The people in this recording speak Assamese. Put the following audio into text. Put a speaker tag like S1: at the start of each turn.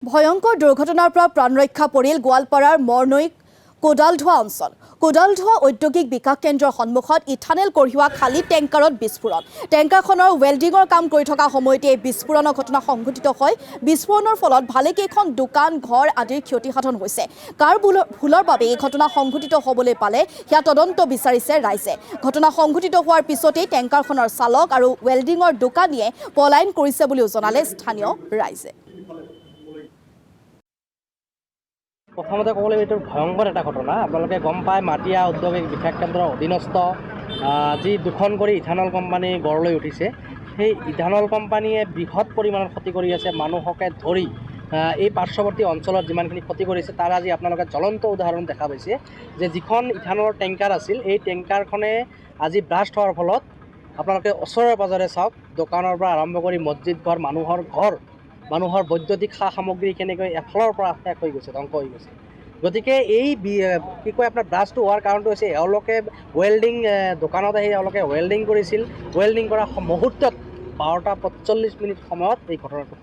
S1: ভয়ংকৰ দুৰ্ঘটনাৰ পৰা প্ৰাণ ৰক্ষা পৰিল গোৱালপাৰাৰ মৰনৈ কোডালধোৱা অঞ্চল। কোডালধোৱা ঔদ্যোগিক বিকাশ কেন্দ্ৰৰ সন্মুখত ইথানেল কঢ়িওৱা খালী টেংকাৰত বিস্ফোৰণ। টেংকাৰখনৰ ৱেল্ডিঙৰ কাম কৰি থকা সময়তে এই বিস্ফোৰণৰ ঘটনা সংঘটিত হয়। বিস্ফোৰণৰ ফলত ভালেকেইখন দোকান ঘৰ আদিৰ ক্ষতিসাধন হৈছে। কাৰ ভুলৰ বাবে এই ঘটনা সংঘটিত হ'বলৈ পালে সেয়া তদন্ত বিচাৰিছে ৰাইজে। ঘটনা সংঘটিত হোৱাৰ পিছতেই টেংকাৰখনৰ চালক আৰু ৱেল্ডিঙৰ দোকানীয়ে পলায়ন কৰিছে বুলিও জনালে স্থানীয় ৰাইজে।
S2: প্ৰথমতে ক'বলৈ এইটো ভয়ংকৰ এটা ঘটনা। আপোনালোকে গম পায় মাটিয়া ঔদ্যোগিক বিকাশ কেন্দ্ৰৰ অধীনস্থ যি দুখন কৰি ইথানল কোম্পানী গঢ় লৈ উঠিছে, সেই ইথানল কোম্পানীয়ে বৃহৎ পৰিমাণৰ ক্ষতি কৰি আছে। মানুহকে ধৰি এই পাৰ্শ্বৱৰ্তী অঞ্চলত যিমানখিনি ক্ষতি কৰিছে তাৰ আজি আপোনালোকে জ্বলন্ত উদাহৰণ দেখা পাইছে যে যিখন ইথানলৰ টেংকাৰ আছিল, এই টেংকাৰখনে আজি ব্লাষ্ট হোৱাৰ ফলত আপোনালোকে ওচৰে পাজৰে চাওক, দোকানৰ পৰা আৰম্ভ কৰি মছজিদ ঘৰ, মানুহৰ বৈদ্যুতিক সা সামগ্ৰী কেনেকৈ এফালৰ পৰা শেষ হৈ গৈছে, ধ্বংস হৈ গৈছে। গতিকে এই কি কয় আপোনাৰ ব্লাষ্টটো হোৱাৰ কাৰণটো হৈছে এওঁলোকে ৱেল্ডিং দোকানত আহি এওঁলোকে ৱেল্ডিং কৰিছিল। ৱেল্ডিং কৰা মুহূৰ্তত 12:45 সময়ত এই ঘটনাটো